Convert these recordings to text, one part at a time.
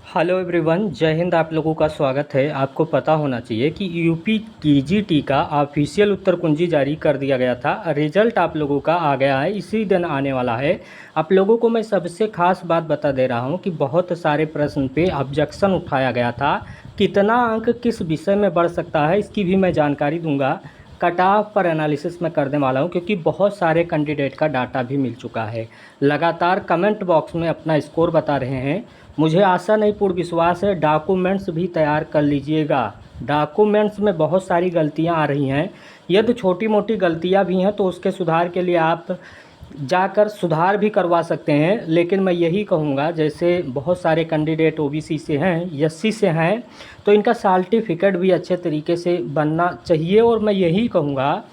Hello everyone, जय हिंद। आप लोगों का स्वागत है। आपको पता होना चाहिए कि यूपी टीजीटी का ऑफिशियल उत्तर कुंजी जारी कर दिया गया था। रिजल्ट आप लोगों का आ गया है, इसी दिन आने वाला है। आप लोगों को मैं सबसे खास बात बता दे रहा हूं कि बहुत सारे प्रश्न पे ऑब्जेक्शन उठाया गया था। कितना अंक किस विषय में बढ़ सकता है, इसकी भी मैं जानकारी दूंगा। कट ऑफ पर एनालिसिस मैं करने वाला हूं, क्योंकि बहुत सारे कैंडिडेट का डाटा भी मिल चुका है। लगातार कमेंट बॉक्स में अपना स्कोर बता रहे हैं। मुझे आशा नहीं पूर्ण विश्वास है। डॉक्यूमेंट्स भी तैयार कर लीजिएगा। डॉक्यूमेंट्स में बहुत सारी गलतियां आ रही हैं। यदि छोटी मोटी गलतियां भी हैं तो उसके सुधार के लिए आप जाकर सुधार भी करवा सकते हैं। लेकिन मैं यही कहूँगा, जैसे बहुत सारे कैंडिडेट ओबीसी से हैं, एससी से हैं, तो इनका सर्टिफिकेट भी अच्छे तरीके से बनना चाहिए। और मैं यही कहूँगा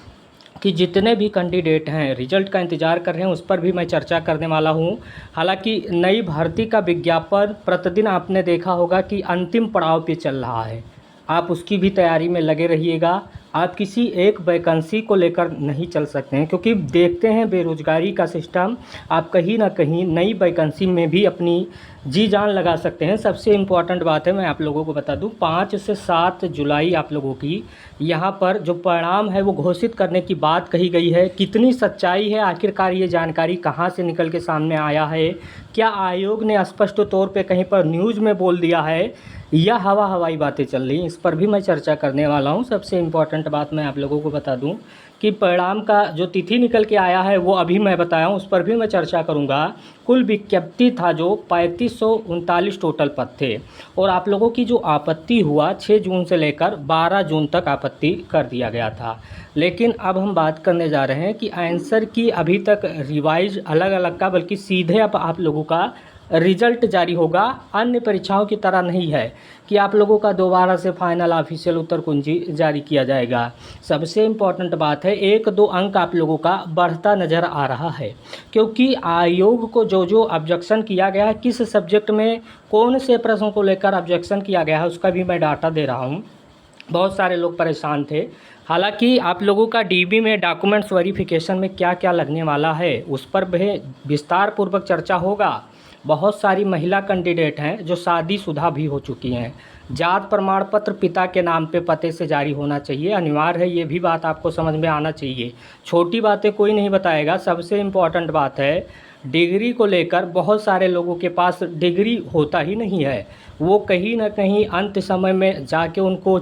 कि जितने भी कैंडिडेट हैं रिजल्ट का इंतज़ार कर रहे हैं, उस पर भी मैं चर्चा करने वाला हूं। हालांकि नई भर्ती का विज्ञापन प्रतिदिन आपने देखा होगा कि अंतिम पड़ाव पे चल रहा है। आप उसकी भी तैयारी में लगे रहिएगा। आप किसी एक वैकेंसी को लेकर नहीं चल सकते हैं, क्योंकि देखते हैं बेरोज़गारी का सिस्टम। आप कहीं ना कहीं नई वैकेंसी में भी अपनी जी जान लगा सकते हैं। सबसे इम्पॉर्टेंट बात है, मैं आप लोगों को बता दूं, 5 से 7 जुलाई आप लोगों की यहाँ पर जो परिणाम है वो घोषित करने की बात कही गई है। कितनी सच्चाई है, आखिरकार ये जानकारी कहाँ से निकल के सामने आया है? क्या आयोग ने स्पष्ट तौर पे कहीं पर न्यूज़ में बोल दिया है, या हवाई बातें चल रही हैं? इस पर भी मैं चर्चा करने वाला हूं। सबसे इम्पॉर्टेंट बात मैं आप लोगों को बता दूं कि परिणाम का जो तिथि निकल के आया है वो अभी मैं बताया हूं, उस पर भी मैं चर्चा करूंगा। कुल विज्ञप्ति था जो 3539 टोटल पद थे, और आप लोगों की जो आपत्ति हुआ 6 जून से लेकर 12 जून तक आपत्ति कर दिया गया था। लेकिन अब हम बात करने जा रहे हैं कि आंसर की अभी तक रिवाइज अलग अलग का, बल्कि सीधे अब आप लोगों का रिजल्ट जारी होगा। अन्य परीक्षाओं की तरह नहीं है कि आप लोगों का दोबारा से फाइनल ऑफिशियल उत्तर कुंजी जारी किया जाएगा। सबसे इम्पॉर्टेंट बात है, 1-2 अंक आप लोगों का बढ़ता नज़र आ रहा है, क्योंकि आयोग को जो जो ऑब्जेक्शन किया गया है, किस सब्जेक्ट में कौन से प्रश्नों को लेकर ऑब्जेक्शन किया गया है, उसका भी मैं डाटा दे रहा हूँ। बहुत सारे लोग परेशान थे। हालांकि आप लोगों का डीबी में डॉक्यूमेंट्स वेरिफिकेशन में क्या क्या लगने वाला है, उस पर भी विस्तार पूर्वक चर्चा होगा। बहुत सारी महिला कैंडिडेट हैं जो शादीशुदा भी हो चुकी हैं। जात प्रमाण पत्र पिता के नाम पे पते से जारी होना चाहिए, अनिवार्य है। ये भी बात आपको समझ में आना चाहिए। छोटी बातें कोई नहीं बताएगा। सबसे इम्पॉर्टेंट बात है, डिग्री को लेकर बहुत सारे लोगों के पास डिग्री होता ही नहीं है। वो कहीं ना कहीं अंत समय में जाके उनको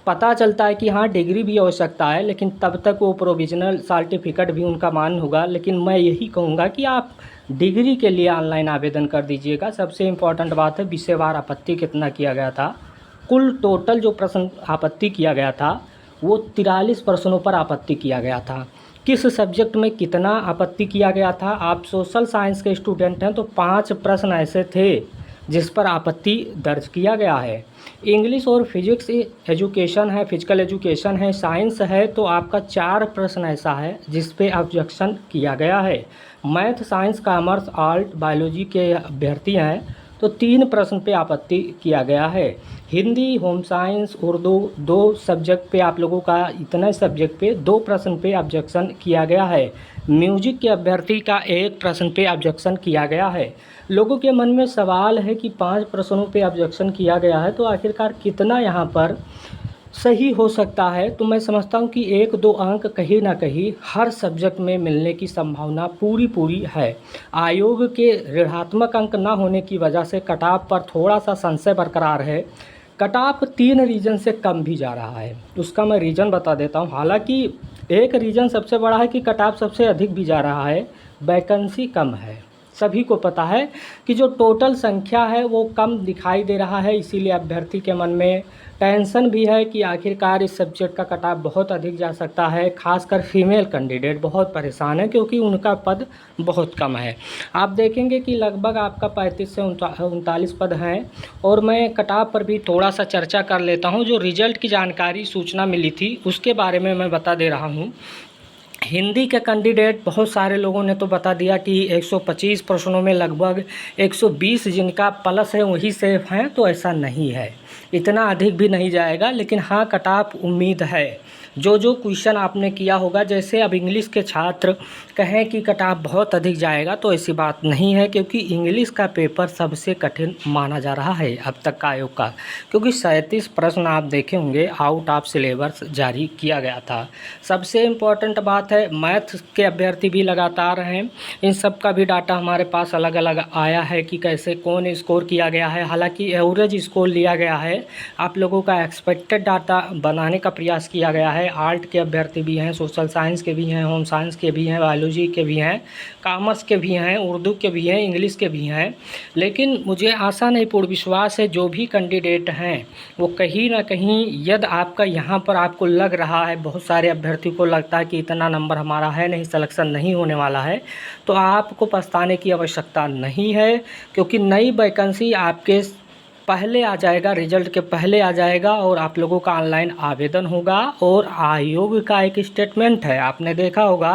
पता चलता है कि हाँ डिग्री भी आवश्यकता है, लेकिन तब तक वो प्रोविजनल सर्टिफिकेट भी उनका मान होगा। लेकिन मैं यही कहूँगा कि आप डिग्री के लिए ऑनलाइन आवेदन कर दीजिएगा। सबसे इम्पॉर्टेंट बात है, विषयवार आपत्ति कितना किया गया था। कुल टोटल जो प्रश्न आपत्ति किया गया था वो 43 प्रश्नों पर आपत्ति किया गया था। किस सब्जेक्ट में कितना आपत्ति किया गया था? आप सोशल साइंस के स्टूडेंट हैं तो 5 प्रश्न ऐसे थे जिस पर आपत्ति दर्ज किया गया है। इंग्लिश और फिजिक्स एजुकेशन है, फिजिकल एजुकेशन है, साइंस है, तो आपका 4 प्रश्न ऐसा है जिस पे ऑब्जेक्शन किया गया है। Math, science, commerce, art, biology के अभ्यर्थी हैं तो 3 प्रश्न पे आपत्ति किया गया है। Hindi, home science, Urdu 2 subject पे आप लोगों का, इतने सब्जेक्ट पे 2 प्रश्न पे ऑब्जेक्शन किया गया है। म्यूजिक के अभ्यर्थी का 1 प्रश्न पे ऑब्जेक्शन किया गया है। लोगों के मन में सवाल है कि 5 प्रश्नों पे ऑब्जेक्शन किया गया है, तो आखिरकार कितना यहाँ पर सही हो सकता है? तो मैं समझता हूँ कि 1-2 अंक कहीं ना कहीं हर सब्जेक्ट में मिलने की संभावना पूरी है। आयोग के ऋणात्मक अंक ना होने की वजह से कट ऑफ पर थोड़ा सा संशय बरकरार है। कट ऑफ 3 रीजन से कम भी जा रहा है, उसका मैं रीज़न बता देता हूँ। हालांकि एक रीज़न सबसे बड़ा है कि कट ऑफ सबसे अधिक भी जा रहा है, वैकेंसी कम है। सभी को पता है कि जो टोटल संख्या है वो कम दिखाई दे रहा है, इसीलिए अभ्यर्थी के मन में टेंशन भी है कि आखिरकार इस सब्जेक्ट का कट ऑफ बहुत अधिक जा सकता है। खासकर फीमेल कैंडिडेट बहुत परेशान है, क्योंकि उनका पद बहुत कम है। आप देखेंगे कि लगभग आपका 35 से 39 पद हैं। और मैं कट ऑफ पर भी थोड़ा सा चर्चा कर लेता हूं। जो रिजल्ट की जानकारी सूचना मिली थी उसके बारे में मैं बता दे रहा हूं। हिंदी के कैंडिडेट बहुत सारे लोगों ने तो बता दिया कि 125 प्रश्नों में लगभग 120 जिनका प्लस है वही सेफ हैं, तो ऐसा नहीं है। इतना अधिक भी नहीं जाएगा, लेकिन हाँ कट ऑफ उम्मीद है। जो जो क्वेश्चन आपने किया होगा, जैसे अब इंग्लिश के छात्र कहें कि कट ऑफ बहुत अधिक जाएगा, तो ऐसी बात नहीं है, क्योंकि इंग्लिश का पेपर सबसे कठिन माना जा रहा है अब तक का आयोग का, क्योंकि 37 प्रश्न आप देखे होंगे आउट ऑफ सिलेबस जारी किया गया था। सबसे इम्पोर्टेंट बात है, मैथ के अभ्यर्थी भी लगातार हैं, इन सब का भी डाटा हमारे पास अलग अलग आया है कि कैसे कौन स्कोर किया गया है। हालांकि एवरेज स्कोर लिया गया है, आप लोगों का एक्सपेक्टेड डाटा बनाने का प्रयास किया गया है। आर्ट के अभ्यर्थी भी हैं, सोशल साइंस के भी हैं, होम साइंस के भी हैं, बायोलॉजी के भी हैं, कॉमर्स के भी हैं, उर्दू के भी हैं, इंग्लिश के भी हैं। लेकिन मुझे आशा नहीं पूर्ण विश्वास है, जो भी कैंडिडेट हैं वो कहीं ना कहीं, यदि आपका यहाँ पर आपको लग रहा है, बहुत सारे अभ्यर्थी को लगता है कि इतना नंबर हमारा है नहीं, सिलेक्शन नहीं होने वाला है, तो आपको पछताने की आवश्यकता नहीं है, क्योंकि नई वैकेंसी आपके पहले आ जाएगा, रिजल्ट के पहले आ जाएगा, और आप लोगों का ऑनलाइन आवेदन होगा। और आयोग का एक स्टेटमेंट है, आपने देखा होगा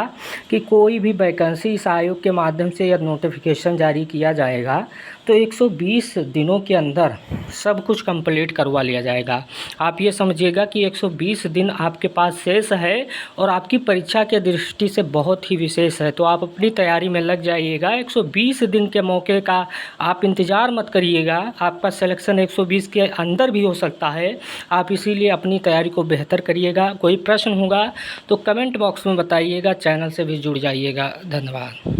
कि कोई भी वैकेंसी इस आयोग के माध्यम से या नोटिफिकेशन जारी किया जाएगा तो 120 दिनों के अंदर सब कुछ कंप्लीट करवा लिया जाएगा। आप ये समझिएगा कि 120 दिन आपके पास शेष है और आपकी परीक्षा के दृष्टि से बहुत ही विशेष है, तो आप अपनी तैयारी में लग जाइएगा। 120 दिन के मौके का आप इंतज़ार मत करिएगा, आपका सिलेक्शन 120 के अंदर भी हो सकता है। आप इसीलिए अपनी तैयारी को बेहतर करिएगा। कोई प्रश्न होगा तो कमेंट बॉक्स में बताइएगा, चैनल से भी जुड़ जाइएगा। धन्यवाद।